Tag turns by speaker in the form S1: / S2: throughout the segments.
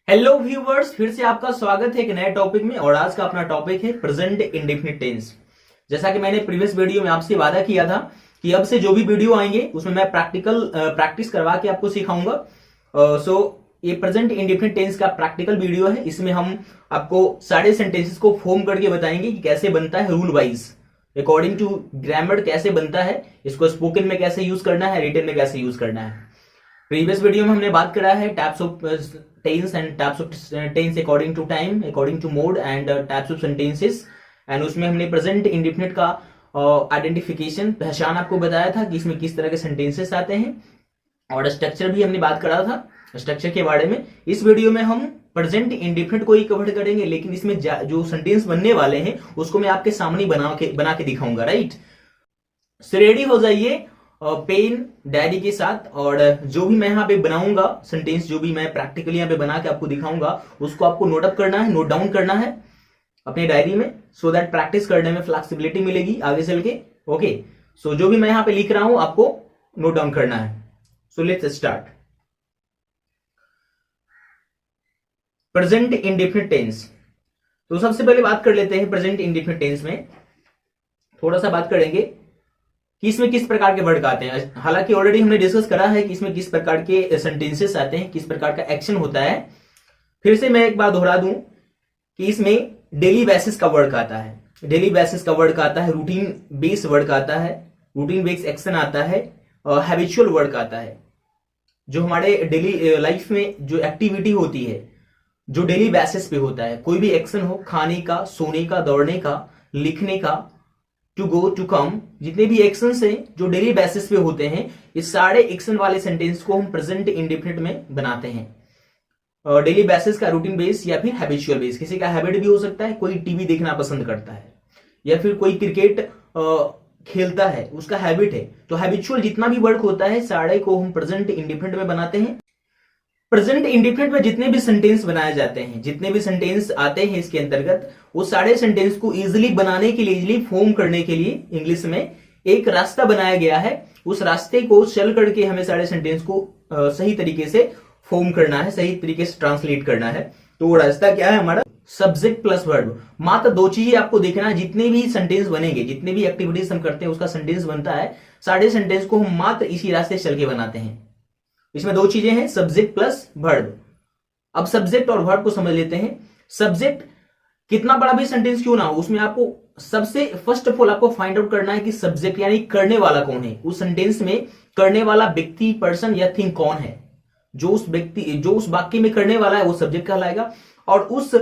S1: Hello viewers, फिर से आपका स्वागत है एक नए टॉपिक में। और आज का अपना टॉपिक है प्रेजेंट इंडेफिनिट टेंस। जैसा कि मैंने प्रीवियस वीडियो में आपसे वादा किया था कि अब से जो भी वीडियो आएंगे उसमें मैं प्रैक्टिस करवा के आपको सिखाऊंगा। सो ये प्रेजेंट इंडेफिनिट टेंस का प्रैक्टिकल वीडियो है। इसमें हम आपको सारे सेंटेंसेस को फॉर्म करके बताएंगे कि कैसे बनता है rule wise, according to grammar कैसे बनता है, इसको स्पोकन में कैसे यूज करना है, रिटन में कैसे यूज करना है। प्रीवियस वीडियो में हमने बात करा है types of tense and types of tense according to time, according to mode and types of sentences. And उसमें हमने प्रेजेंट इंडेफिनिट का आइडेंटिफिकेशन पहचान आपको बताया था कि इसमें किस तरह के सेंटेंसेस आते हैं। और स्ट्रक्चर भी हमने बात करा था, स्ट्रक्चर के बारे में। इस वीडियो में हम प्रेजेंट इंडेफिनिट को ही कवर करेंगे, लेकिन इसमें जो सेंटेंस बनने वाले हैं उसको मैं आपके सामने बना के दिखाऊंगा। राइट, सो रेडी हो जाइए पेन डायरी के साथ। और जो भी मैं यहाँ पे बनाऊंगा सेंटेंस, जो भी मैं प्रैक्टिकली यहाँ पे बना के आपको दिखाऊंगा, उसको आपको नोट अप करना है, नोट डाउन करना है अपने डायरी में, सो दैट प्रैक्टिस करने में फ्लेक्सिबिलिटी मिलेगी आगे चल के। ओके, सो जो भी मैं यहाँ पे लिख रहा हूं आपको नोट डाउन करना है। So let's start. Present indefinite tense. तो सबसे पहले बात कर लेते हैं प्रेजेंट इंडेफिनिट टेंस में। थोड़ा सा बात करेंगे कि इसमें किस प्रकार के वर्ड आते हैं। हालांकि ऑलरेडी हमने डिस्कस करा है कि इसमें किस प्रकार के सेंटेंसेस आते हैं, किस प्रकार का एक्शन होता है। फिर से मैं एक बात दोहरा दूं कि इसमें डेली बेसिस का वर्ड आता है, डेली बेसिस का वर्ड आता है, रूटीन बेस वर्ड आता है, रूटीन बेस एक्शन आता है, और हैबिचुअल वर्ड आता है। जो हमारे डेली लाइफ में जो एक्टिविटी होती है, जो डेली बेसिस पे होता है, कोई भी एक्शन हो, खाने का, सोने का, दौड़ने का, लिखने का, टू गो, टू कम, जितने भी एक्शन हैं जो डेली बेसिस पे होते हैं, इस सारे एक्शन वाले सेंटेंस को हम प्रेजेंट इंडेफिनिट में बनाते हैं। डेली बेसिस का, रूटीन बेस या फिर हैबिचुअल बेस। किसी का हैबिट भी हो सकता है, कोई टीवी देखना पसंद करता है या फिर कोई क्रिकेट खेलता है, उसका हैबिट है। तो हैबिचुअल जितना भी वर्क होता है सारे को हम प्रेजेंट इंडेफिनिट में बनाते हैं। प्रेजेंट इंडेफिनिट में जितने भी सेंटेंस बनाए जाते हैं, जितने भी सेंटेंस आते हैं इसके अंतर्गत, वो सारे सेंटेंस को इजीली बनाने के लिए, इजीली फॉर्म करने के लिए इंग्लिश में एक रास्ता बनाया गया है। उस रास्ते को चल करके हमें सारे सेंटेंस को सही तरीके से फॉर्म करना है, सही तरीके से ट्रांसलेट करना है। तो वो रास्ता क्या है हमारा? Subject plus verb. मात्र दो चीजें आपको देखना है। जितने भी सेंटेंस बनेंगे, जितने भी एक्टिविटीज हम करते हैं उसका सेंटेंस बनता है, सारे सेंटेंस को हम मात्र इसी रास्ते चल के बनाते हैं। इसमें दो चीजें हैं, सब्जेक्ट प्लस वर्ब। अब सब्जेक्ट और वर्ब को समझ लेते हैं। सब्जेक्ट कितना बड़ा भी सेंटेंस क्यों ना हो, उसमें आपको सबसे फर्स्ट ऑफ ऑल आपको फाइंड आउट करना है कि सब्जेक्ट यानी करने वाला कौन है। उस सेंटेंस में करने वाला व्यक्ति, पर्सन या थिंग कौन है। जो उस व्यक्ति, जो उस वाक्य में करने वाला है वो सब्जेक्ट कहलाएगा। और उस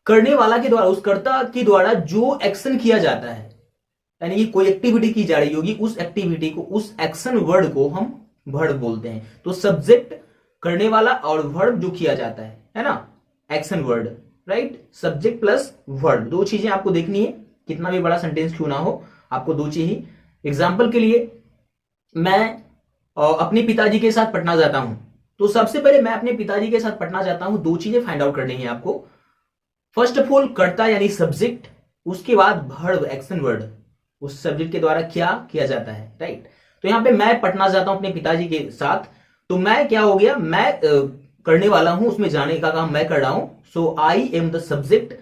S1: करने वाला के द्वारा, उस कर्ता के द्वारा जो एक्शन किया जाता है, यानी कि कोई एक्टिविटी की जा रही होगी, उस एक्टिविटी को, उस एक्शन वर्ड को हम वर्ब बोलते हैं। तो सब्जेक्ट करने वाला और वर्ब जो किया जाता है ना, action word. Right, subject plus verb, दो चीजें आपको देखनी है। कितना भी बड़ा सेंटेंस क्यों ना हो, आपको दो चीज ही। एग्जाम्पल के लिए, मैं अपने पिताजी के साथ पटना जाता हूं, तो सबसे पहले मैं अपने पिताजी के साथ पटना जाता हूं, दो चीजें फाइंड आउट करनी है आपको। फर्स्ट ऑफ ऑल कर्ता यानी सब्जेक्ट, उसके बाद वर्ब एक्शन वर्ड, उस सब्जेक्ट के द्वारा क्या किया जाता है। राइट, तो यहां पे मैं पटना जाता हूं अपने पिताजी के साथ, तो मैं क्या हो गया, मैं करने वाला हूं, उसमें जाने का काम मैं कर रहा हूं। So I am the subject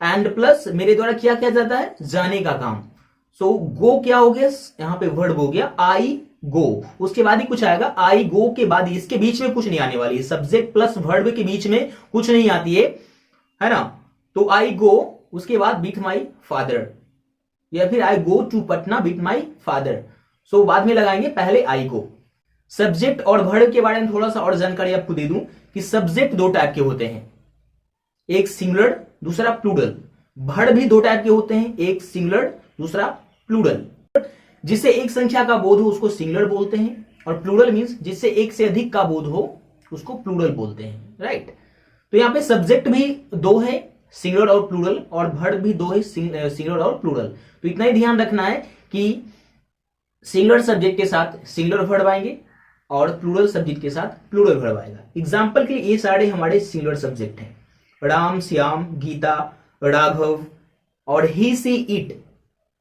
S1: and plus मेरे द्वारा क्या किया जाता है, जाने का काम। सो गो क्या हो गया, यहां पे वर्ब हो गया, आई गो। उसके बाद ही कुछ आएगा, आई गो के बाद इसके बीच में कुछ नहीं आने वाली है। सब्जेक्ट प्लस वर्ब के बीच में कुछ नहीं आती है ना। तो आई गो, उसके बाद विथ माई फादर, या फिर I go to Patna with my father. So बाद में लगाएंगे, पहले आई को। सब्जेक्ट और वर्ब के बारे में थोड़ा सा और जानकारी आपको दे दूं कि सब्जेक्ट दो टाइप के होते हैं, एक सिंगुलर, दूसरा प्लूरल। वर्ब भी दो टाइप के होते हैं, एक सिंगुलर, दूसरा प्लूरल। जिससे एक संख्या का बोध हो उसको सिंगुलर बोलते हैं, और प्लूरल मींस जिससे एक से अधिक का बोध हो उसको प्लूरल बोलते हैं। राइट, तो यहां पे सब्जेक्ट भी दो है, सिंगुलर और प्लूरल, और वर्ब भी दो है, सिंगुलर और प्लूरल। तो इतना ही ध्यान रखना है कि सिंगुलर सब्जेक्ट के साथ सिंगुलर वर्ब आएंगे और प्लूरल सब्जेक्ट के साथ प्लूरल वर्ब आएगा। एग्जाम्पल के लिए ये सारे हमारे सिंगुलर सब्जेक्ट हैं, राम, श्याम, गीता, राघव, और ही, सी, इट,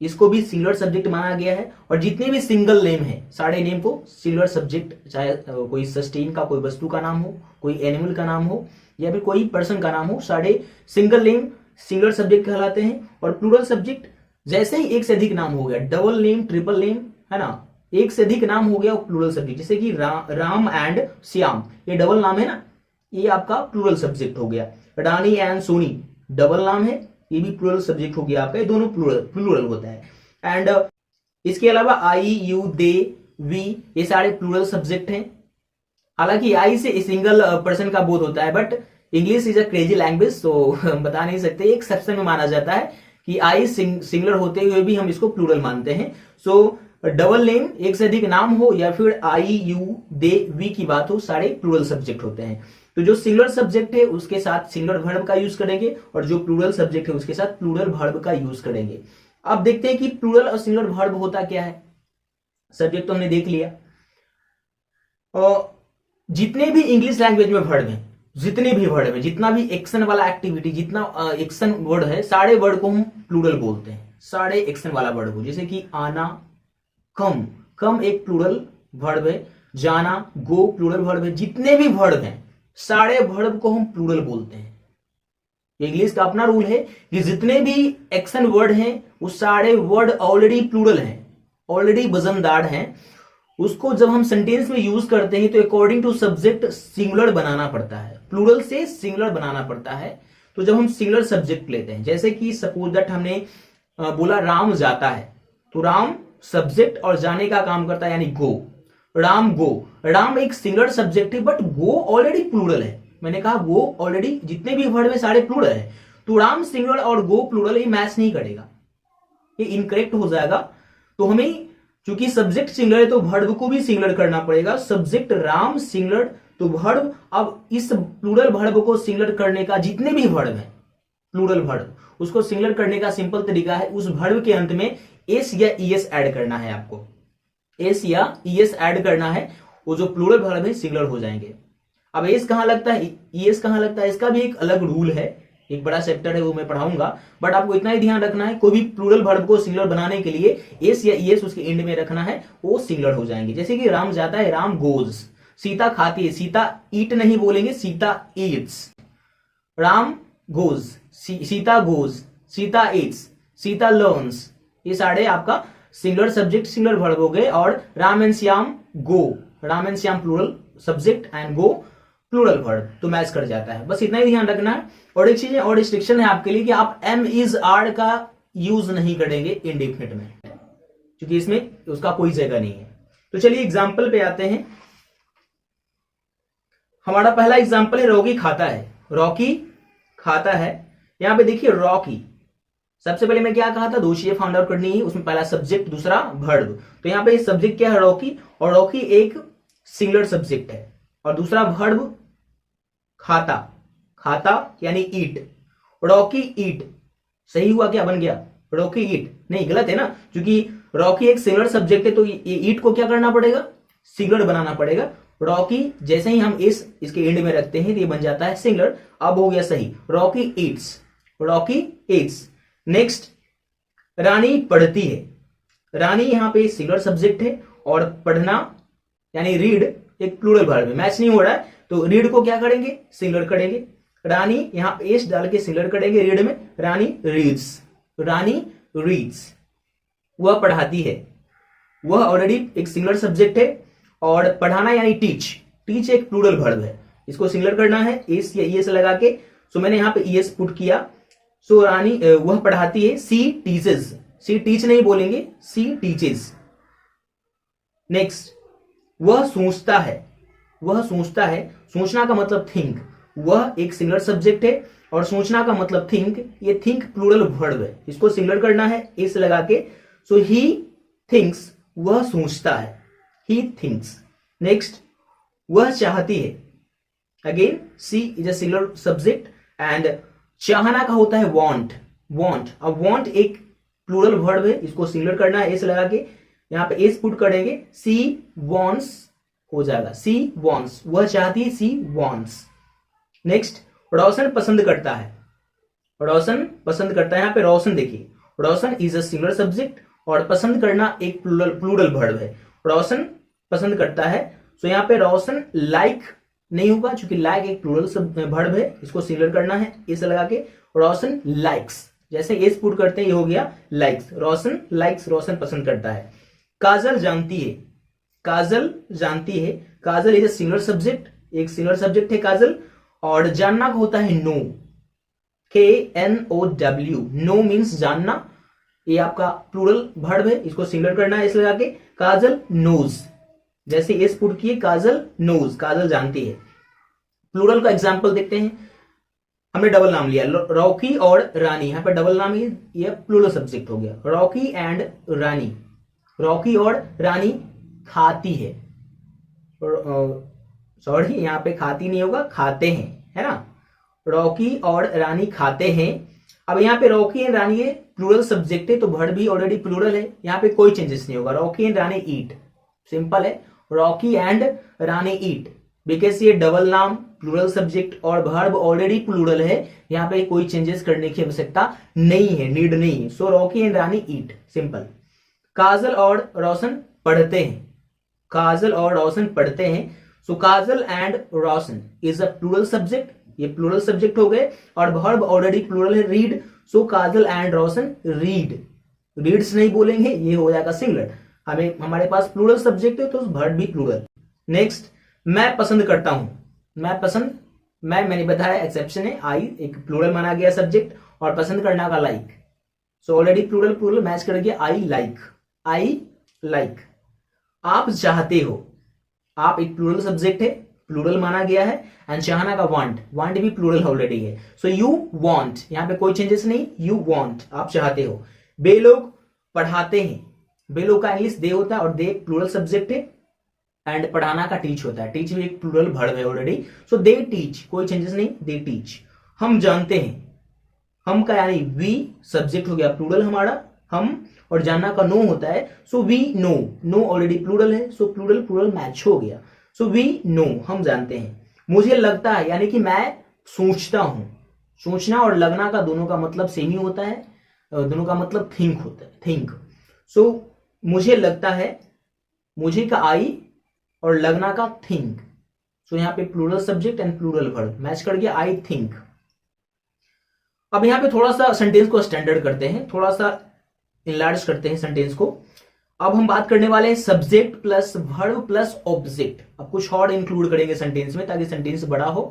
S1: इसको भी सिंगुलर सब्जेक्ट माना गया है। और जितने भी सिंगल नेम है, सारे नेम को सिंगुलर सब्जेक्ट, चाहे कोई सस्टेन का कोई वस्तु का नाम हो, कोई एनिमल का नाम हो, या फिर कोई पर्सन का नाम हो, सारे सिंगल नेम सिंगुलर सब्जेक्ट कहलाते हैं। और प्लूरल सब्जेक्ट जैसे ही एक से अधिक नाम हो गया, डबल नेम, ट्रिपल नेम, है ना, एक से अधिक नाम हो गया वो प्लूरल सब्जेक्ट। जैसे कि राम एंड श्याम, ये डबल नाम है ना, ये आपका प्लूरल सब्जेक्ट हो गया। रानी एंड सोनी डबल नाम है, ये भी प्लूरल सब्जेक्ट हो गया आपका, ये दोनों प्लूरल होता है। एंड इसके अलावा आई, यू, दे, वी, ये सारे प्लूरल सब्जेक्ट हैं। हालांकि आई से सिंगल पर्सन का बोध होता है, but English is a crazy language, तो बता नहीं सकते, एक एक्सेप्शन में माना जाता है कि आई सिंगुलर होते हुए भी हम इसको प्लूरल मानते हैं। सो डबल नेम, एक से अधिक नाम हो, या फिर आई, यू, दे, वी की बात हो, सारे प्लूरल सब्जेक्ट होते हैं। तो जो सिंगुलर सब्जेक्ट है उसके साथ सिंगुलर वर्ब का यूज करेंगे, और जो प्लूरल सब्जेक्ट है उसके साथ प्लूरल वर्ब का यूज करेंगे। अब देखते हैं कि प्लूरल और सिंगुलर वर्ब होता क्या है। सब्जेक्ट तो हमने देख लिया। और जितने भी इंग्लिश लैंग्वेज में वर्ड हैं, जितने भी वर्ड में जितना भी एक्शन वाला एक्टिविटी, जितना एक्शन वर्ड है, सारे वर्ड को हम प्लूरल बोलते हैं, सारे एक्शन वाला वर्ड को। जैसे कि आना, कम, कम एक प्लूरल वर्ब है, जाना, गो प्लूरल वर्ब है। जितने भी वर्ड हैं सारे वर्ब को हम प्लूरल बोलते हैं। इंग्लिश का अपना रूल है कि जितने भी एक्शन वर्ड हैं वो सारे वर्ड ऑलरेडी प्लूरल हैं, ऑलरेडी वजनदार हैं। उसको जब हम सेंटेंस में यूज करते हैं तो अकॉर्डिंग टू सब्जेक्ट सिंगुलर बनाना पड़ता है, प्लूरल से सिंगुलर बनाना पड़ता है। तो जब हम सिंगुलर सब्जेक्ट लेते हैं, जैसे कि सपोज दैट हमने बोला राम जाता है, तो राम सब्जेक्ट और जाने का काम करता है, यानी गो, राम गो। राम एक सिंगुलर सब्जेक्ट है, बट गो ऑलरेडी प्लूरल है। मैंने कहा गो ऑलरेडी, जितने भी वर्ड में सारे प्लूरल है, तो राम सिंगुलर और गो प्लूरल, ये मैच नहीं करेगा, ये इनकरेक्ट हो जाएगा। तो हमें चूंकि सब्जेक्ट सिंगुलर है तो वर्ब को भी सिंगुलर करना पड़ेगा। सब्जेक्ट राम सिंगुलर, तो वर्ब, अब इस प्लूरल वर्ब को सिंगुलर करने का, जितने भी वर्ब है प्लूरल वर्ब, उसको सिंगुलर करने का सिंपल तरीका है, उस वर्ब के अंत में एस या ईएस ऐड करना है। आपको एस या ईएस ऐड करना है, वो जो प्लूरल वर्ब है सिंगुलर हो जाएंगे। अब एस कहां लगता है, ईएस कहां लगता है, इसका भी एक अलग रूल है, एक बड़ा चैप्टर है, वो मैं पढ़ाऊंगा। बट आपको इतना ही ध्यान रखना है, कोई भी प्लूरल वर्ब को सिंगुलर बनाने के लिए एस या ईएस उसके एंड में रखना है, वो सिंगुलर हो जाएंगे। जैसे कि राम जाता है, राम गोज। सीता खाती है, सीता ईट नहीं बोलेंगे, Sita Yeats. Ram goes, Sita goes, Sita Yeats, Sita learns. ये सारे आपका सिंगुलर सब्जेक्ट सिंगुलर वर्ब हो गए। और Ram and Shyam go, Ram and Shyam plural subject and go plural verb, तो मैच कर जाता है। बस इतना ही ध्यान रखना है। और एक चीज और रिस्ट्रिक्शन है आपके लिए कि आप एम इज आर का यूज नहीं करेंगे इंडेफिनिट में, क्योंकि इसमें उसका कोई जगह नहीं है। तो चलिए एग्जाम्पल पे आते हैं। हमारा पहला एग्जाम्पल है रॉकी खाता है। रॉकी खाता है, यहां पे देखिए रॉकी, सबसे पहले मैं क्या कहा था, दो चीजें फाइंड आउट करनी है, उसमें पहला सब्जेक्ट दूसरा वर्ब। तो यहाँ पे सब्जेक्ट क्या है, रॉकी, और रॉकी एक सिंगुलर सब्जेक्ट है, और दूसरा वर्ब खाता, खाता यानी ईट। रॉकी ईट, सही हुआ क्या, बन गया रॉकी ईट, नहीं गलत है ना, क्योंकि रॉकी एक सिंगुलर सब्जेक्ट है, तो ये ईट को क्या करना पड़ेगा, सिंगुलर बनाना पड़ेगा। रॉकी जैसे ही हम इसके एंड में रखते हैं तो ये बन जाता है सिंगुलर। अब हो गया सही, Rocky eats, Rocky eats. Next, Rani पढ़ती है। रानी यहाँ पे सिंगुलर सब्जेक्ट है, और पढ़ना यानी रीड एक प्लूरल वर्ब है, मैच नहीं हो रहा है, तो रीड को क्या करेंगे, सिंगुलर करेंगे। रानी यहां पे एस डाल के सिंगुलर करेंगे रीड में, रानी रीड्स, रानी रीड्स। वह पढ़ाती है, वह ऑलरेडी एक सिंगुलर सब्जेक्ट है, और पढ़ाना यानी टीच, टीच एक प्लूरल वर्ब है, इसको सिंगुलर करना है एस या ईएस लगा के। सो मैंने यहां पे ईएस पुट किया। सो रानी वह पढ़ाती है, सी टीचेस, सी टीच नहीं बोलेंगे, सी टीचेस। नेक्स्ट, वह सोचता है, वह सोचता है, सोचना का मतलब थिंक, वह एक सिंगुलर सब्जेक्ट है, और सोचना का मतलब थिंक, ये थिंक प्लूरल वर्ब है, इसको सिंगुलर करना है एस लगा के। सो ही थिंक्स, वह सोचता है, ही थिंक्स। नेक्स्ट, वह चाहती है, again she is a singular subject, and चाहना का होता है वांट, वांट। अब वांट एक प्लूरल वर्ब है, इसको सिंगुलर करना है एस लगा के, यहां पे एस पुट करेंगे, सी वॉन्ट्स हो जाएगा, सी वॉन्ट्स, वह चाहती है, सी वॉन्ट्स। नेक्स्ट, रोशन पसंद करता है, रोशन पसंद करता है, यहां पे रोशन देखिए, रोशन इज अ सिंगुलर सब्जेक्ट, और पसंद करना एक प्लूरल वर्ब है, रोशन पसंद करता है। सो यहां पे रोशन लाइक नहीं होगा क्योंकि लाइक एक प्लूरल वर्ब है, इसको सिंगुलर करना है इस लगा के। रोशन लाइक्स, जैसे एस पुट करते हैं ये हो गया लाइक्स। रोशन लाइक्स, रोशन पसंद करता है। काजल जानती है, काजल जानती है। काजल इज ए सिंगुलर सब्जेक्ट, एक सिंगुलर सब्जेक्ट है काजल। और जानना का होता है नो, KNOW, नो मीन्स जानना। ये आपका प्लूरल वर्ब है, इसको सिंगुलर करना है इस लगा के। काजल नोज, जैसे एस पुट किए काजल नोज, काजल जानती है। प्लूरल का एग्जांपल देखते हैं। हमने डबल नाम लिया रॉकी और रानी, यहां पर डबल नाम ही ये प्लूरल सब्जेक्ट हो गया। रॉकी एंड रानी, रॉकी और रानी खाती है, सॉरी यहां पे खाती नहीं होगा, खाते हैं, है ना। रॉकी और रानी खाते हैं। अब यहाँ पे रॉकी एंड रानी ये प्लूरल सब्जेक्ट है तो वर्ब भी ऑलरेडी प्लूरल है, यहाँ पे कोई चेंजेस नहीं होगा। Rocky and Rani eat, simple है, Rocky and Rani eat. Because ये डबल नाम प्लूरल सब्जेक्ट और वर्ब ऑलरेडी प्लूरल है, यहाँ पे कोई चेंजेस करने की आवश्यकता नहीं है, नीड नहीं है। So Rocky and Rani eat, simple. Kajal और रोशन पढ़ते हैं, काजल और रोशन पढ़ते हैं। So Kajal and Roshan is a plural subject, ये प्लूरल सब्जेक्ट हो गए और वर्ब ऑलरेडी प्लूरल है read. So Kajal and Roshan read, reads नहीं बोलेंगे, ये हो जाएगा सिंगुलर। हमें हमारे पास प्लूरल सब्जेक्ट है तो वर्ब भी प्लूरल। नेक्स्ट, मैं पसंद करता हूं। मैं पसंद, मैंने बताया एक्सेप्शन है, आई एक प्लूरल माना गया सब्जेक्ट और पसंद करना का like. So already plural plural match कर गया, आई लाइक, आई लाइक। आप चाहते हो, आप एक प्लूरल सब्जेक्ट है, प्लूरल माना गया है। एंड चाहना का वांट, वांट भी प्लूरल ऑलरेडी है। सो यू वांट, यहां पे कोई चेंजेस नहीं, यू वांट, आप चाहते हो। बे लोग पढ़ाते हैं, बे लोग का इंग्लिश दे होता है और दे प्लूरल सब्जेक्ट है। एंड पढ़ाना का टीच होता है, टीच भी एक प्लूरल वर्ब है ऑलरेडी। सो दे टीच, कोई चेंजेस नहीं, दे टीच। हम जानते हैं, हम का यानी वी सब्जेक्ट हो गया प्लूरल हमारा, हम, और जानना का नो होता है। So we know, know already plural है, सो प्लूरल प्लूरल मैच हो गया। सो वी नो, हम जानते हैं। मुझे लगता है यानी कि मैं सोचता हूं, सोचना और लगना का दोनों का मतलब सेम ही होता है, दोनों का मतलब थिंक होता है, थिंक। सो मुझे लगता है, मुझे का आई और लगना का थिंक। सो यहां पे plural subject and plural verb match कर गया, आई थिंक। अब यहां पे थोड़ा सा सेंटेंस को स्टैंडर्ड करते हैं, थोड़ा सा इनलार्ज करते हैं सेंटेंस को। अब हम बात करने वाले हैं subject plus verb plus object. अब कुछ और इंक्लूड करेंगे सेंटेंस में ताकि सेंटेंस बड़ा हो,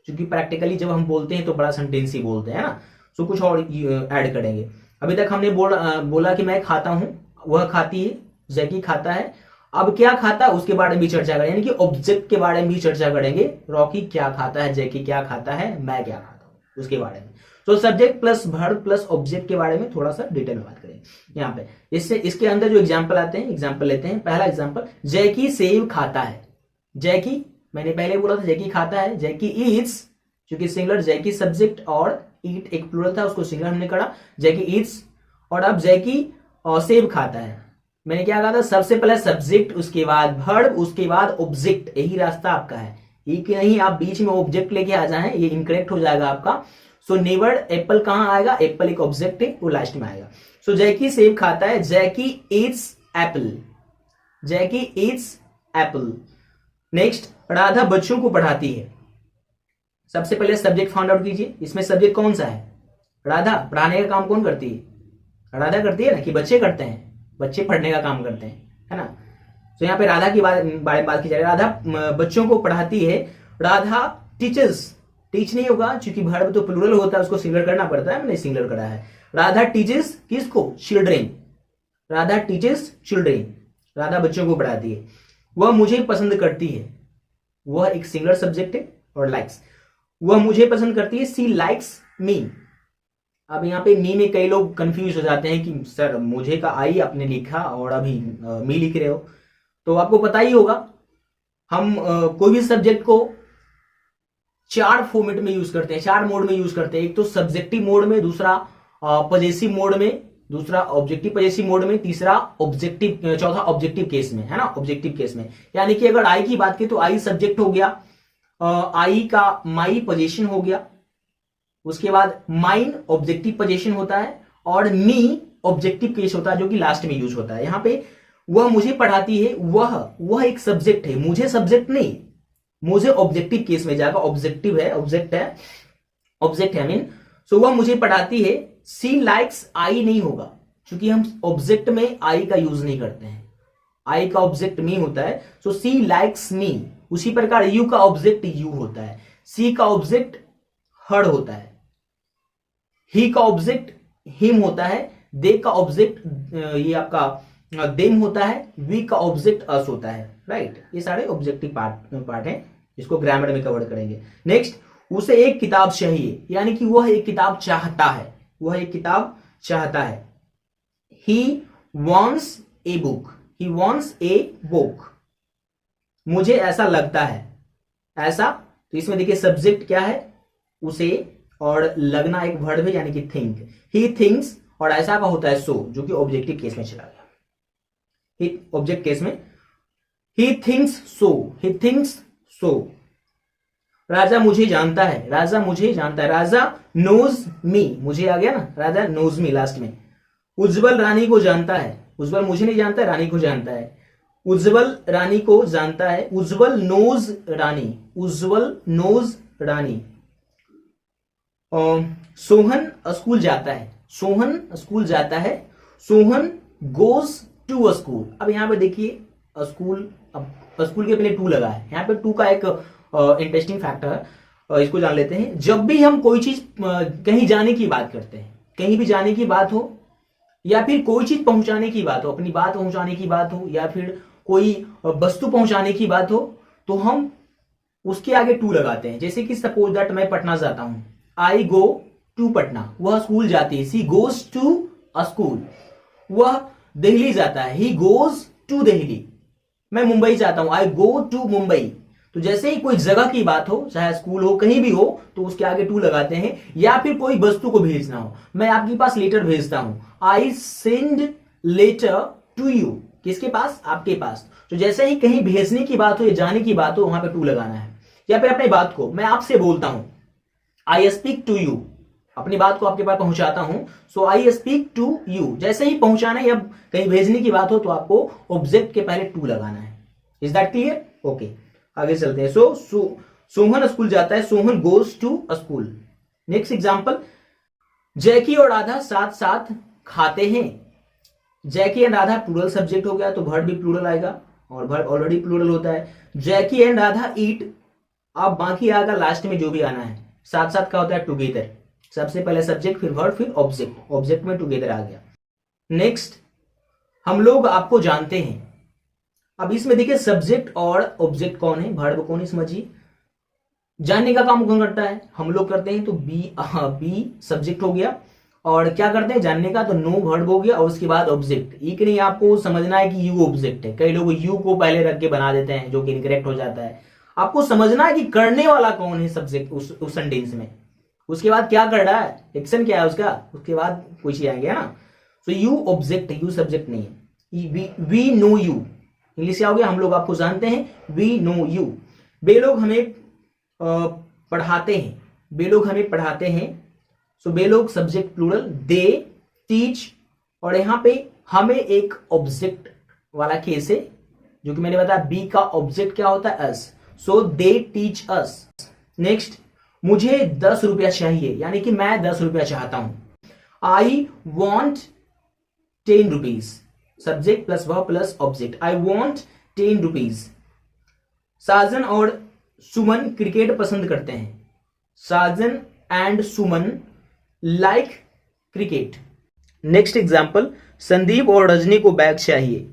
S1: क्योंकि प्रैक्टिकली जब हम बोलते हैं तो बड़ा सेंटेंस ही बोलते हैं ना। सो कुछ और ऐड करेंगे। अभी तक हमने बोला कि मैं खाता हूं, वह खाती है, जैकी खाता है। अब क्या खाता है उसके बारे में भी चर्चा करेंगे, यानी कि ऑब्जेक्ट के बारे में भी चर्चा करेंगे। रॉकी क्या खाता है, जैकी क्या खाता है, मैं क्या खाता हूं, उसके बारे में। तो subject plus verb plus object के बारे में थोड़ा सा डिटेल में बात करें यहाँ पे। इससे इसके अंदर जो एग्जांपल आते हैं, एग्जांपल लेते हैं। पहला एग्जांपल, जैकी सेब खाता है। जैकी, मैंने पहले बोला था जैकी खाता है, जैकी ईट्स, क्योंकि सिंगुलर जैकी सब्जेक्ट और ईट एक प्लूरल था, उसको सिंगुलर हमने करा, जैकी ईट्स। और अब जैकी सेब खाता है। मैंने क्या कहा था, सबसे पहले सब्जेक्ट, उसके बाद वर्ब, उसके बाद ऑब्जेक्ट, यही रास्ता आपका है। ये कि नहीं आप बीच में ऑब्जेक्ट लेके आ जाएं, ये इनकरेक्ट हो जाएगा आपका। सो नेवर, एप्पल कहां आएगा, एप्पल एक ऑब्जेक्ट है, वो लास्ट में आएगा। सो जैकी सेब खाता है, जैकी ईट्स एप्पल, जैकी ईट्स एप्पल। नेक्स्ट, राधा बच्चों को पढ़ाती है। सबसे पहले सब्जेक्ट फाइंड आउट कीजिए, इसमें सब्जेक्ट कौन सा है, राधा। पढ़ाने का काम कौन करती है, राधा करती है ना, कि बच्चे करते हैं, बच्चे पढ़ने का काम करते हैं, है ना। तो यहाँ पे राधा की बारे में बात की जा रही है, राधा बच्चों को पढ़ाती है। राधा टीचर्स, टीच नहीं होगा क्योंकि वर्ब तो प्लूरल होता है, उसको सिंगुलर करना पड़ता है, मैंने सिंगुलर करा है। राधा टीचर्स किसको, children, Radha teachers children, Radha बच्चों को पढ़ाती है। वह मुझे पसंद करती है, वह एक सिंगुलर सब्जेक्ट है, और लाइक्स, वह मुझे पसंद करती है, सी लाइक्स मी। अब यहाँ पे मी में कई लोग कंफ्यूज हो जाते हैं कि सर मुझे का आई आपने लिखा और अभी मी लिख रहे हो। तो आपको पता ही होगा, हम कोई भी सब्जेक्ट को चार फॉर्मेट में यूज करते हैं, चार मोड में यूज करते हैं। एक तो सब्जेक्टिव मोड में, दूसरा पजेसिव मोड में, दूसरा ऑब्जेक्टिव पजेसिव मोड में, तीसरा ऑब्जेक्टिव, चौथा ऑब्जेक्टिव केस में, है ना, ऑब्जेक्टिव केस में। यानी कि अगर आई की बात की तो आई सब्जेक्ट हो गया, आई का माई पोजीशन हो गया, उसके बाद माइन ऑब्जेक्टिव पोजीशन होता है, और मी ऑब्जेक्टिव केस होता है जो कि लास्ट में यूज होता है। यहां पे वह मुझे पढ़ाती है, वह एक सब्जेक्ट है, मुझे सब्जेक्ट नहीं, मुझे ऑब्जेक्टिव केस में जाएगा, ऑब्जेक्टिव है, ऑब्जेक्ट है मीन, सो वह मुझे पढ़ाती है। सी लाइक्स आई नहीं होगा, क्योंकि हम ऑब्जेक्ट में आई का यूज नहीं करते हैं, आई का ऑब्जेक्ट मी होता है, सो सी लाइक्स मी। उसी प्रकार यू का ऑब्जेक्ट यू होता है, सी का ऑब्जेक्ट हर होता है, ही का ऑब्जेक्ट हिम होता है, दे का ऑब्जेक्ट ये आपका देम होता है, वी का ऑब्जेक्ट अस होता है, राइट। ये सारे ऑब्जेक्टिव पार्ट हैं, जिसको ग्रामर में कवर करेंगे। नेक्स्ट, उसे एक किताब चाहिए, यानी कि वह एक किताब चाहता है, वह एक किताब चाहता है। He wants a book, he wants a book. मुझे ऐसा लगता है, ऐसा, तो इसमें देखिए सब्जेक्ट क्या है, उसे, और लगना एक वर्ब है, यानी कि थिंक। ही थिंक्स, और ऐसा का होता है सो, जो कि ऑब्जेक्टिव केस में चला गया, ऑब्जेक्ट केस में। He thinks so, he thinks सो। राजा मुझे जानता है, राजा मुझे जानता है, राजा नोज मी, मुझे आ गया ना, राजा नोज मी लास्ट में। उज्जवल रानी को जानता है, उज्जवल मुझे नहीं जानता है, रानी को जानता है, उज्जवल रानी को जानता है, Ujjwal knows Rani, Ujjwal knows Rani. Sohan school जाता है, सोहन स्कूल जाता है, Sohan goes to a school. अब यहां पे देखिए स्कूल, अब स्कूल के पहले टू लगा है, यहां पे टू का एक इंटरेस्टिंग फैक्टर है, इसको जान लेते हैं। जब भी हम कोई चीज कहीं जाने की बात करते हैं, कहीं भी जाने की बात हो, या फिर कोई चीज पहुंचाने की बात हो, अपनी बात पहुंचाने की बात हो, या फिर कोई वस्तु पहुंचाने की बात हो, तो हम उसके आगे टू लगाते हैं। जैसे कि सपोज दैट मैं पटना जाता हूं, आई गो टू पटना, वह स्कूल जाती है, she goes to a school. वह दिल्ली जाता है, ही गोज टू दिल्ली। मैं मुंबई जाता हूं, आई गो टू मुंबई। तो जैसे ही कोई जगह की बात हो, चाहे स्कूल हो, कहीं भी हो, तो उसके आगे टू लगाते हैं। या फिर कोई वस्तु को भेजना हो, मैं आपके पास लेटर भेजता हूं, I send letter to you, किसके पास, आपके पास। तो जैसे ही कहीं भेजने की बात हो या जाने की बात हो, वहां पे टू लगाना है। या फिर अपनी बात को, मैं आपसे बोलता हूं, आई स्पीक टू यू, अपनी बात को आपके पास पहुंचाता हूं, so I speak to you. जैसे ही पहुंचाना या कहीं भेजने की बात हो, तो आपको ऑब्जेक्ट के पहले टू लगाना है। Is that clear? ओके, आगे चलते हैं। सोहन स्कूल जाता है, Sohan goes to school. Next example, Jackie और राधा साथ साथ खाते हैं। Jackie and Radha plural subject हो गया, तो वर्ब भी प्लूरल आएगा, और वर्ब ऑलरेडी प्लूरल होता है। जैकी एंड राधा ईट, अब बाकी आएगा लास्ट में जो भी आना है। साथ साथ का होता है टुगेदर, सबसे पहले सब्जेक्ट, फिर वर्ब, फिर ऑब्जेक्ट, ऑब्जेक्ट में टुगेदर आ गया। नेक्स्ट, हम लोग आपको जानते हैं। अब इसमें देखिए सब्जेक्ट और ऑब्जेक्ट कौन है, वर्ब कौन है, समझिए। जानने का काम कौन करता है, हम लोग करते हैं, तो बी सब्जेक्ट हो गया। और क्या करते हैं, जानने का, तो नो वर्ब हो गया, और उसके बाद ऑब्जेक्ट। ये कि नहीं, आपको समझना है कि यू ऑब्जेक्ट है। कई लोग यू को पहले रख के बना देते हैं, जो कि इनकरेक्ट हो जाता है। आपको समझना है कि करने वाला कौन है सब्जेक्ट उस सेंटेंस में, उसके बाद क्या कर रहा है, एक्शन क्या है उसका, उसके बाद कोई चीज आएंगे, है ना। तो यू ऑब्जेक्ट है, यू सब्जेक्ट नहीं है। वी नो यू, इंग्लिश क्या हो गया, हम लोग आपको जानते हैं, वी नो यू। वे लोग हमें पढ़ाते हैं, वे लोग हमें पढ़ाते हैं, सो वे लोग सब्जेक्ट प्लूरल, दे टीच, और यहां पे हमें एक ऑब्जेक्ट वाला केस है, जो कि मैंने बताया बी का ऑब्जेक्ट क्या होता है, अस, सो दे टीच अस। नेक्स्ट, मुझे 10 रुपया चाहिए, यानी कि मैं 10 रुपया चाहता हूं। I want 10 rupees, subject plus verb plus object, I want 10 rupees. Sajan और सुमन क्रिकेट पसंद करते हैं। Sajan and Suman like cricket. Next example, Sandeep और रजनी को बैग चाहिए,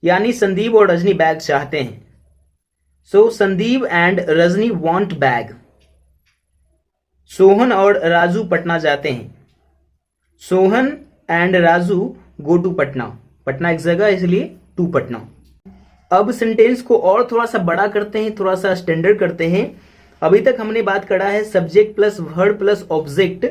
S1: यानी संदीप और रजनी बैग चाहते हैं। So Sandeep and Rajni want bag. Sohan और राजू पटना जाते हैं। Sohan and Raju go to Patna, Patna एक जगह इसलिए टू पटना। अब सेंटेंस को और थोड़ा सा बड़ा करते हैं, थोड़ा सा स्टैंडर्ड करते हैं। अभी तक हमने बात करा है subject plus verb plus object,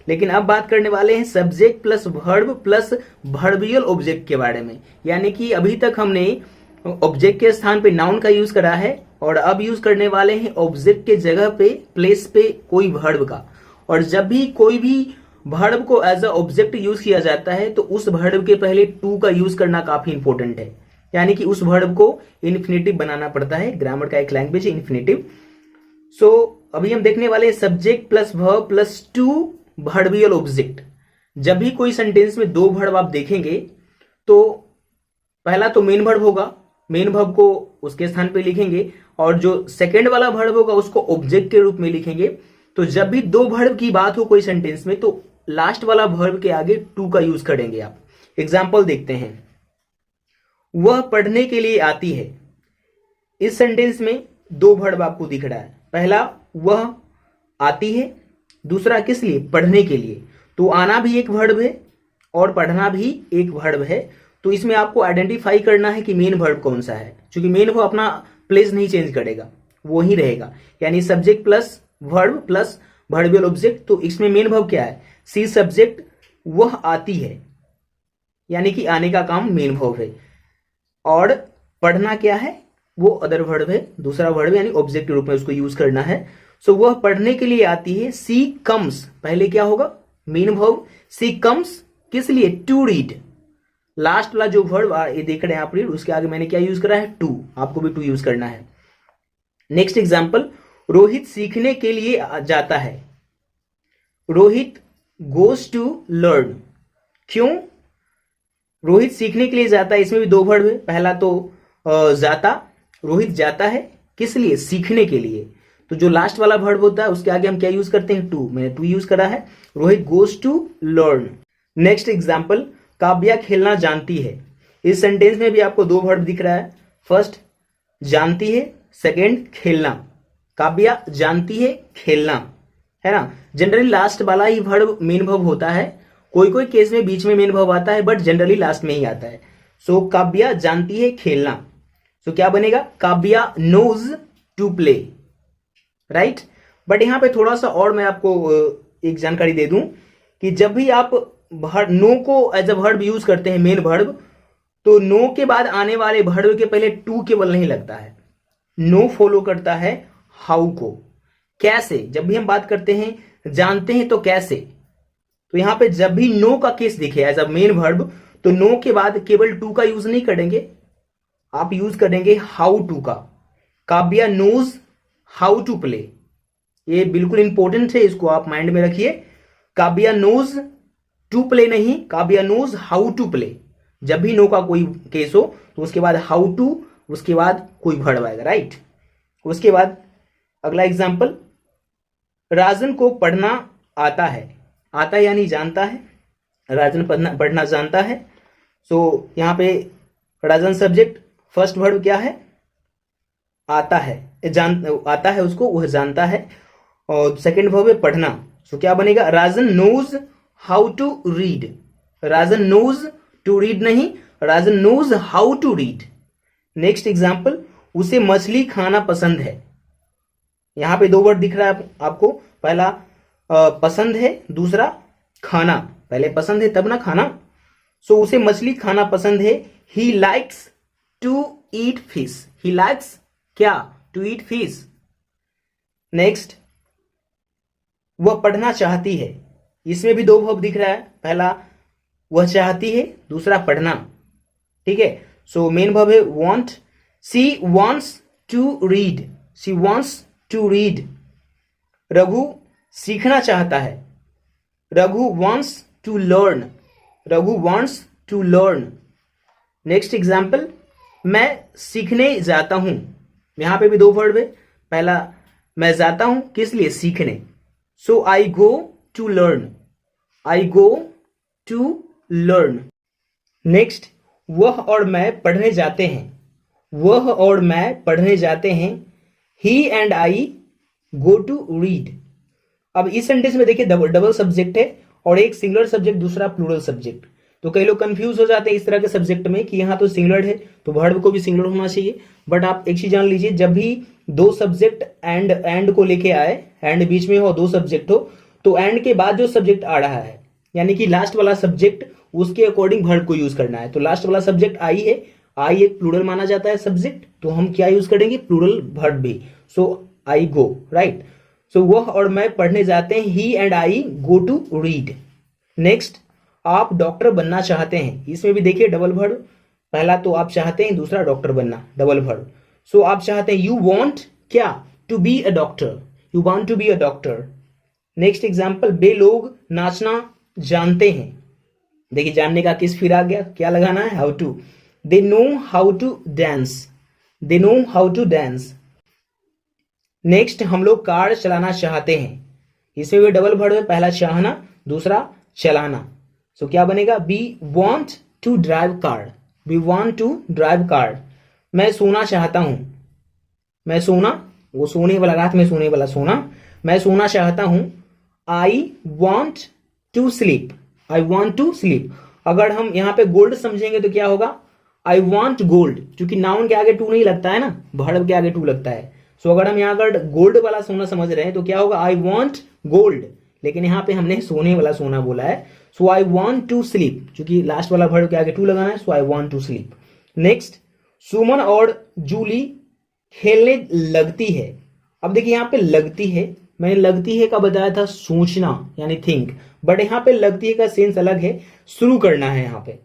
S1: लेकिन अब बात करने वाले हैं subject plus verb plus verbial object के बारे में। यानी कि अभी तक हमने ऑब्जेक्ट के स्थान पे नाउन का यूज करा है, और अब यूज करने वाले हैं ऑब्जेक्ट के जगह पे, प्लेस पे कोई वर्ब का। और जब भी कोई भी वर्ब को एज अ ऑब्जेक्ट यूज किया जाता है, तो उस वर्ब के पहले टू का यूज करना काफी इंपॉर्टेंट है। यानी कि उस वर्ब को इन्फिनेटिव बनाना पड़ता है। ग्रामर का एक लैंग्वेज है इन्फिनेटिव। सो अभी हम देखने वाले subject plus verb plus to verbial object. जब भी कोई सेंटेंस में दो वर्ब आप देखेंगे तो पहला तो मेन वर्ब होगा, मेन वर्ब को उसके स्थान पे लिखेंगे, और जो सेकंड वाला वर्ब होगा उसको ऑब्जेक्ट के रूप में लिखेंगे। तो जब भी दो वर्ब की बात हो कोई सेंटेंस में तो लास्ट वाला वर्ब के आगे टू का यूज करेंगे आप। एग्जाम्पल देखते हैं, वह पढ़ने के लिए आती है। इस सेंटेंस में दो वर्ब आपको दिख रहा है, पहला वह आती है, दूसरा किस लिए, पढ़ने के लिए। तो आना भी एक वर्ब है और पढ़ना भी एक वर्ब है। तो इसमें आपको आइडेंटिफाई करना है कि मेन वर्ब कौन सा है, क्योंकि मेन वो अपना प्लेस नहीं चेंज करेगा, वो ही रहेगा। यानी subject plus verb plus verbial object. तो इसमें मेन वर्ब क्या है, सी सब्जेक्ट, वह आती है, यानी कि आने का काम मेन वर्ब है, और पढ़ना क्या है, वो अदर वर्ब है, दूसरा वर्ब यानी ऑब्जेक्ट के रूप में उसको यूज करना है। सो वह पढ़ने के लिए आती है। सी कम्स, पहले क्या होगा, मेन वर्ब। सी कम्स किस लिए, टू रीड। लास्ट वाला जो वर्ब ये देख रहे हैं आप, रीड, उसके आगे मैंने क्या यूज करा है, टू। आपको भी टू यूज करना है। नेक्स्ट एग्जांपल, रोहित सीखने के लिए जाता है। Rohit goes to learn. क्यों, रोहित सीखने के लिए जाता है, इसमें भी दो वर्ब है। पहला तो जाता, रोहित जाता है किस लिए, सीखने के लिए। तो जो लास्ट वाला वर्ब होता है उसके आगे हम क्या यूज करते हैं, टू। मैंने टू यूज करा है। Rohit goes to learn. Next example, Kavya खेलना जानती है। इस सेंटेंस में भी आपको दो वर्ब दिख रहा है, फर्स्ट जानती है, सेकेंड खेलना। काव्या जानती है खेलना, है ना। जनरली लास्ट वाला ही वर्ब मेन वर्ब होता है, कोई कोई केस में बीच में मेन वर्ब आता है, बट जनरली लास्ट में ही आता है। सो काव्या जानती है खेलना। सो क्या बनेगा, Kavya knows to play, right. But यहां पे थोड़ा सा और मैं आपको एक जानकारी दे दूं कि जब भी आप नो को एज अ वर्ब यूज करते हैं, मेन वर्ब, तो नो के बाद आने वाले वर्ब के पहले टू केवल नहीं लगता है, नो फॉलो करता है हाउ को। कैसे, जब भी हम बात करते हैं जानते हैं तो कैसे, तो यहां पे जब भी नो का केस दिखे एज अ मेन वर्ब तो नो के बाद केवल टू का यूज नहीं करेंगे, आप यूज करेंगे हाउ टू का। Kavya knows how to play, ये बिल्कुल इंपॉर्टेंट है, इसको आप माइंड में रखिए। काव्या नोज टू प्ले नहीं, Kavya knows how to play. जब भी नो का कोई केस हो तो उसके बाद हाउ टू, उसके बाद कोई वर्ब आएगा, राइट। उसके बाद अगला एग्जांपल, राजन को पढ़ना आता है। आता यानी जानता है, राजन पढ़ना जानता है। सो यहां पे राजन सब्जेक्ट, फर्स्ट वर्ब क्या है, आता है, आता है उसको, वह जानता है, और सेकंड वर्ब है पढ़ना। सो क्या बनेगा, Rajan knows how to read. Rajan knows to read नहीं, Rajan knows how to read. Next example, उसे मछली खाना पसंद है। यहां पे दो वर्ड दिख रहा है आपको, पहला पसंद है, दूसरा खाना। पहले पसंद है तब ना खाना। सो उसे मछली खाना पसंद है। He likes to eat fish. He likes क्या, टू ईट फिश। नेक्स्ट, वह पढ़ना चाहती है। इसमें भी दो वर्ब दिख रहा है, पहला वह चाहती है, दूसरा पढ़ना, ठीक है। सो मेन वर्ब है want. She wants to read. She wants to read. Raghu सीखना चाहता है। Raghu wants to learn. Raghu wants to learn. Next example, मैं सीखने जाता हूं। यहां पे भी दो वर्ब है, पहला मैं जाता हूं किस लिए, सीखने। So I go to learn. I go to learn. Next, वह और मैं पढ़ने जाते हैं। वह और मैं पढ़ने जाते हैं। He and I go to read. अब इस सेंटेंस में देखिए डबल सब्जेक्ट है और एक सिंगुलर सब्जेक्ट, दूसरा प्लूरल सब्जेक्ट। तो कई लोग कंफ्यूज हो जाते हैं इस तरह के सब्जेक्ट में कि यहाँ तो सिंगुलर है तो वर्ब को भी सिंगुलर होना चाहिए। बट आप एक चीज जान लीजिए, जब भी दो सब्जेक्ट एंड को लेके आए, एंड बीच में हो, दो सब्जेक्ट हो, तो एंड के बाद जो सब्जेक्ट आ रहा है यानी कि लास्ट वाला सब्जेक्ट, उसके अकॉर्डिंग वर्ब को यूज करना है। तो लास्ट वाला सब्जेक्ट आई है, आई एक प्लूरल माना जाता है सब्जेक्ट, तो हम क्या यूज करेंगे, प्लूरल वर्ब भी। सो आई गो, राइट। सो वह और मैं पढ़ने जाते हैं। He and I go to read. Next, आप डॉक्टर बनना चाहते हैं। इसमें भी देखिए डबल वर्ब, पहला तो आप चाहते हैं, दूसरा डॉक्टर बनना, डबल वर्ब। सो आप चाहते हैं, यू वांट क्या, to be a doctor, you want to be a doctor. Next example, वे लोग नाचना जानते हैं। देखिए जानने का किस फिर आ गया, क्या लगाना है, how to. They know how to dance, they know how to dance. Next, हम लोग कार चलाना चाहते हैं। इसमें भी डबल वर्ब है, पहला चाहना, दूसरा चलाना। सो क्या बनेगा, we want to drive car, we want to drive car. मैं सोना चाहता हूं, मैं सोना, वो सोने वाला, रात में सोने वाला सोना, मैं सोना चाहता हूं। I want to sleep, I want to sleep. अगर हम यहां पे गोल्ड समझेंगे तो क्या होगा, आई वॉन्ट गोल्ड, क्योंकि नाउन के आगे टू नहीं लगता है ना, वर्ब के आगे टू लगता है। सो अगर हम यहां अगर गोल्ड वाला सोना समझ रहे हैं तो क्या होगा, आई वॉन्ट गोल्ड, लेकिन यहां पे हमने सोने वाला सोना बोला है। So I want to sleep, क्योंकि लास्ट वाला वर्ब के आगे टू लगाना है। So I want to sleep. Next, Suman और जूली खेलने लगती है। अब देखिए यहां पे लगती है, मैंने लगती है का बताया था सोचना यानी थिंक, बट यहां पे लगती है का सेंस अलग है, शुरू करना है। यहां पे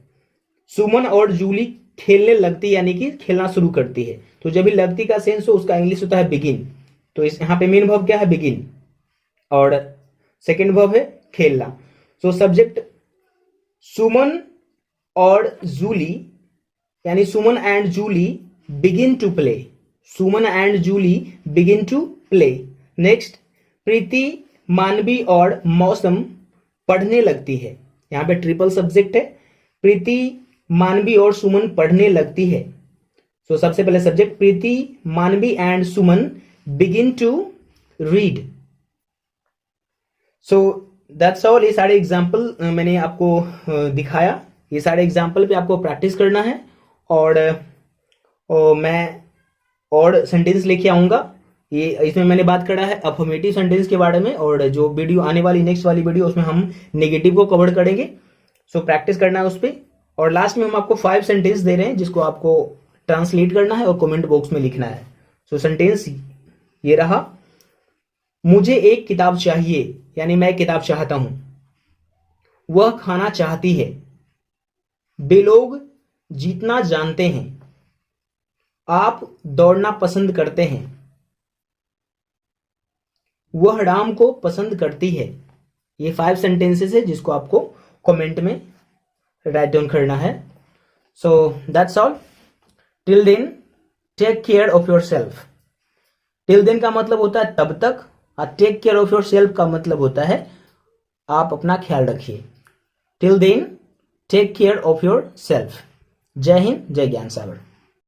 S1: सुमन और जूली खेलने लगती है यानी कि खेलना शुरू करती है। तो जब भी लगती का सेंस हो उसका इंग्लिश होता है बिगिन। तो इस यहां पे मेन वर्ब क्या है, बिगिन, और सेकेंड वर्ब है खेलना। सो सब्जेक्ट सुमन और जूली, यानी Suman and Julie begin to play, Suman and Julie begin to play. Next, Preeti, Manvi और मौसम पढ़ने लगती है। यहां पे ट्रिपल सब्जेक्ट है, प्रीति, मानवी और सुमन पढ़ने लगती है। सो सबसे पहले subject Preeti, Manvi and Suman begin to read. So that's all. ये सारे एग्जाम्पल मैंने आपको दिखाया, ये सारे एग्जाम्पल पे आपको प्रैक्टिस करना है। और मैं और सेंटेंस लेके आऊंगा। ये इसमें मैंने बात करा है अफर्मेटिव सेंटेंस के बारे में, और जो वीडियो आने वाली नेक्स्ट वाली वीडियो उसमें हम नेगेटिव को कवर करेंगे। सो प्रैक्टिस करना है उस पर। और लास्ट में हम आपको 5 सेंटेंस दे रहे हैं जिसको आपको ट्रांसलेट करना है और कमेंट बॉक्स में लिखना है। सो सेंटेंस ये रहा, मुझे एक किताब चाहिए, यानी मैं किताब चाहता हूं। वह खाना चाहती है। वे लोग जीतना जानते हैं। आप दौड़ना पसंद करते हैं। वह राम को पसंद करती है। ये 5 सेंटेंसेस है जिसको आपको कमेंट में राइट डाउन करना है। So that's all. Till then take care of yourself. Till then का मतलब होता है तब तक, और take care of yourself का मतलब होता है आप अपना ख्याल रखिए। Till then take care of yourself. जय हिंद, जय ज्ञान सागर।